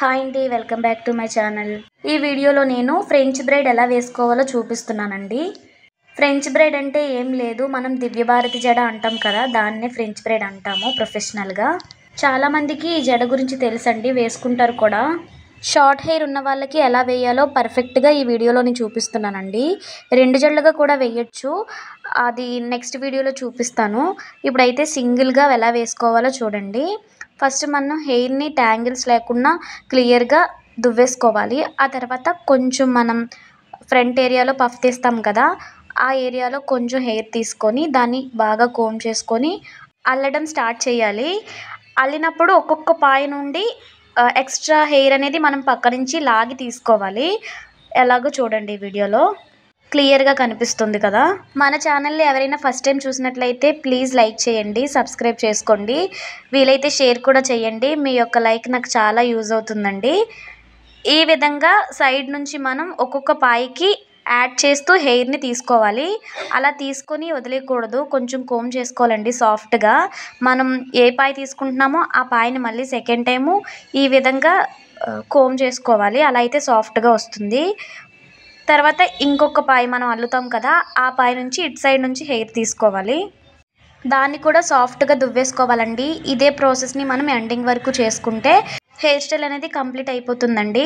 Hi అండి, welcome back to my channel. ఈ వీడియోలో నేను ఫ్రెంచ్ బ్రైడ్ ఎలా వేసుకోవాలో చూపిస్తున్నానండి. ఫ్రెంచ్ బ్రైడ్ అంటే ఏం లేదు, మనం దివ్యభారతి జడ అంటాం కదా, దాన్నే ఫ్రెంచ్ బ్రైడ్ అంటాము ప్రొఫెషనల్గా. చాలామందికి ఈ జడ గురించి తెలుసండి, వేసుకుంటారు కూడా. షార్ట్ హెయిర్ ఉన్న వాళ్ళకి ఎలా వేయాలో పర్ఫెక్ట్గా ఈ వీడియోలో నేను చూపిస్తున్నానండి. 2 జడలుగా కూడా వేయచ్చు, అది నెక్స్ట్ వీడియోలో చూపిస్తాను. ఇప్పుడైతే సింగిల్గా ఎలా వేసుకోవాలో చూడండి. ఫస్ట్ మనం హెయిర్ని ట్యాంగిల్స్ లేకుండా క్లియర్గా దువ్వేసుకోవాలి. ఆ తర్వాత కొంచెం మనం ఫ్రంట్ ఏరియాలో పఫ్ తీస్తాం కదా, ఆ ఏరియాలో కొంచెం హెయిర్ తీసుకొని దాన్ని బాగా కోమ్ చేసుకొని అల్లడం స్టార్ట్ చేయాలి. అల్లినప్పుడు ఒక్కొక్క పాయ నుండి ఎక్స్ట్రా హెయిర్ అనేది మనం పక్క నుంచి లాగి తీసుకోవాలి. ఎలాగో చూడండి వీడియోలో క్లియర్గా కనిపిస్తుంది కదా. మన ఛానల్ని ఎవరైనా ఫస్ట్ టైం చూసినట్లయితే ప్లీజ్ లైక్ చేయండి, సబ్స్క్రైబ్ చేసుకోండి, వీలైతే షేర్ కూడా చేయండి. మీ యొక్క లైక్ నాకు చాలా యూజ్ అవుతుందండి. ఈ విధంగా సైడ్ నుంచి మనం ఒక్కొక్క పాయకి యాడ్ చేస్తూ హెయిర్ని తీసుకోవాలి. అలా తీసుకొని వదిలేయకూడదు, కొంచెం కోమ్ చేసుకోవాలండి సాఫ్ట్గా. మనం ఏ పాయ తీసుకుంటున్నామో ఆ పాయని మళ్ళీ సెకండ్ టైము ఈ విధంగా కోమ్ చేసుకోవాలి, అలా అయితే సాఫ్ట్గా వస్తుంది. తర్వాత ఇంకొక పాయ మనం అల్లుతాం కదా, ఆ పాయ నుంచి ఇటు సైడ్ నుంచి హెయిర్ తీసుకోవాలి, దాన్ని కూడా సాఫ్ట్గా దువ్వేసుకోవాలండి. ఇదే ప్రాసెస్ని మనం ఎండింగ్ వరకు చేసుకుంటే హెయిర్ స్టైల్ అనేది కంప్లీట్ అయిపోతుందండి.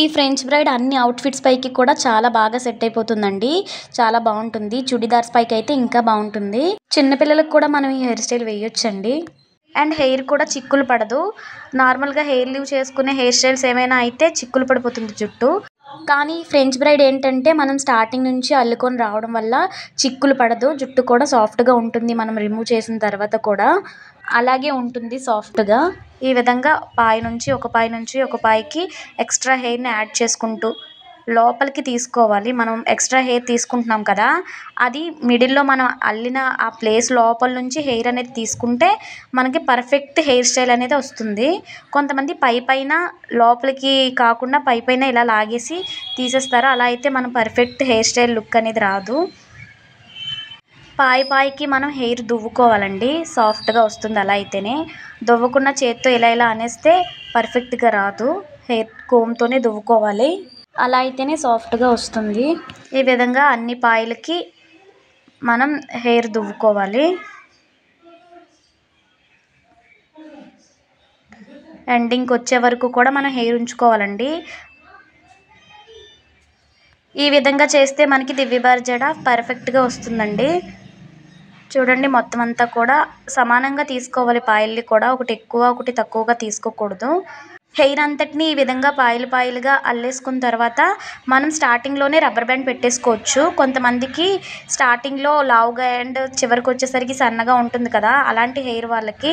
ఈ ఫ్రెంచ్ బ్రైడ్ అన్ని అవుట్ఫిట్స్ పైకి కూడా చాలా బాగా సెట్ అయిపోతుందండి, చాలా బాగుంటుంది. చుడిదార్స్ పైకి అయితే ఇంకా బాగుంటుంది. చిన్నపిల్లలకు కూడా మనం ఈ హెయిర్ స్టైల్ వేయొచ్చండి. అండ్ హెయిర్ కూడా చిక్కులు పడదు. నార్మల్గా హెయిర్ లీవ్ చేసుకునే హెయిర్ స్టైల్స్ ఏమైనా అయితే చిక్కులు పడిపోతుంది జుట్టు. కానీ ఫ్రెంచ్ బ్రైడ్ ఏంటంటే మనం స్టార్టింగ్ నుంచి అల్లుకొని రావడం వల్ల చిక్కులు పడదు, జుట్టు కూడా సాఫ్ట్గా ఉంటుంది. మనం రిమూవ్ చేసిన తర్వాత కూడా అలాగే ఉంటుంది సాఫ్ట్గా. ఈ విధంగా ఒక పాయ నుంచి ఒక పాయకి ఎక్స్ట్రా హెయిర్ని యాడ్ చేసుకుంటూ లోపలికి తీసుకోవాలి. మనం ఎక్స్ట్రా హెయిర్ తీసుకుంటున్నాం కదా, అది మిడిల్లో మనం అల్లిన ఆ ప్లేస్ లోపల నుంచి హెయిర్ అనేది తీసుకుంటే మనకి పర్ఫెక్ట్ హెయిర్ స్టైల్ అనేది వస్తుంది. కొంతమంది పైన లోపలికి కాకుండా పైన ఇలా లాగేసి తీసేస్తారు, అలా అయితే మనం పర్ఫెక్ట్ హెయిర్ స్టైల్ లుక్ అనేది రాదు. పాయకి మనం హెయిర్ దువ్వుకోవాలండి, సాఫ్ట్గా వస్తుంది. అలా అయితేనే, దువ్వకుండా చేత్తో ఇలా అనేస్తే పర్ఫెక్ట్గా రాదు. హెయిర్ కోమ్తోనే దువ్వుకోవాలి, అలా అయితేనే సాఫ్ట్గా వస్తుంది. ఈ విధంగా అన్ని పాయలకి మనం హెయిర్ దువ్వుకోవాలి. ఎండింగ్కి వచ్చే వరకు కూడా మనం హెయిర్ ఉంచుకోవాలండి. ఈ విధంగా చేస్తే మనకి దివ్యభారతి జడ పర్ఫెక్ట్గా వస్తుందండి. చూడండి, మొత్తం అంతా కూడా సమానంగా తీసుకోవాలి. పాయల్ని కూడా ఒకటి ఎక్కువ ఒకటి తక్కువగా తీసుకోకూడదు. హెయిర్ అంతటిని ఈ విధంగా పాయలుగా అల్లేసుకున్న తర్వాత మనం స్టార్టింగ్లోనే రబ్బర్ బ్యాండ్ పెట్టేసుకోవచ్చు. కొంతమందికి స్టార్టింగ్లో లావుగా అండ్ చివరికి వచ్చేసరికి సన్నగా ఉంటుంది కదా, అలాంటి హెయిర్ వాళ్ళకి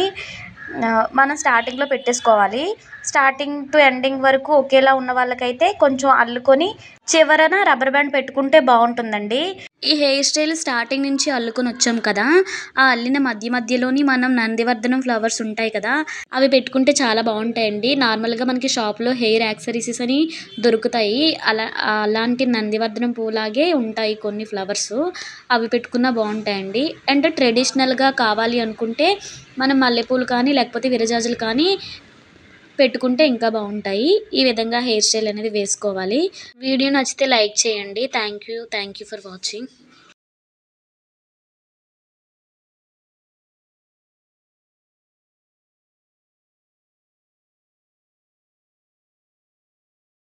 మనం స్టార్టింగ్లో పెట్టేసుకోవాలి. స్టార్టింగ్ టు ఎండింగ్ వరకు ఒకేలా ఉన్న వాళ్ళకైతే కొంచెం అల్లుకొని చివరన రబ్బర్ బ్యాండ్ పెట్టుకుంటే బాగుంటుందండి. ఈ హెయిర్ స్టైల్ స్టార్టింగ్ నుంచి అల్లుకొని వచ్చాం కదా, ఆ అల్లిన మధ్యలోని మనం నందివర్ధనం ఫ్లవర్స్ ఉంటాయి కదా, అవి పెట్టుకుంటే చాలా బాగుంటాయండి. నార్మల్గా మనకి షాప్లో హెయిర్ యాక్సెసరీస్ అని దొరుకుతాయి, అలాంటి నందివర్ధనం పూలాగే ఉంటాయి కొన్ని ఫ్లవర్స్, అవి పెట్టుకున్నా బాగుంటాయండి. అండ్ ట్రెడిషనల్గా కావాలి అనుకుంటే మనం మల్లెపూలు కానీ లేకపోతే విరజాజులు కానీ పెట్టుకుంటే ఇంకా బాగుంటాయి. ఈ విధంగా హెయిర్ స్టైల్ అనేది వేసుకోవాలి. వీడియో నచ్చితే లైక్ చేయండి. Thank you for watching.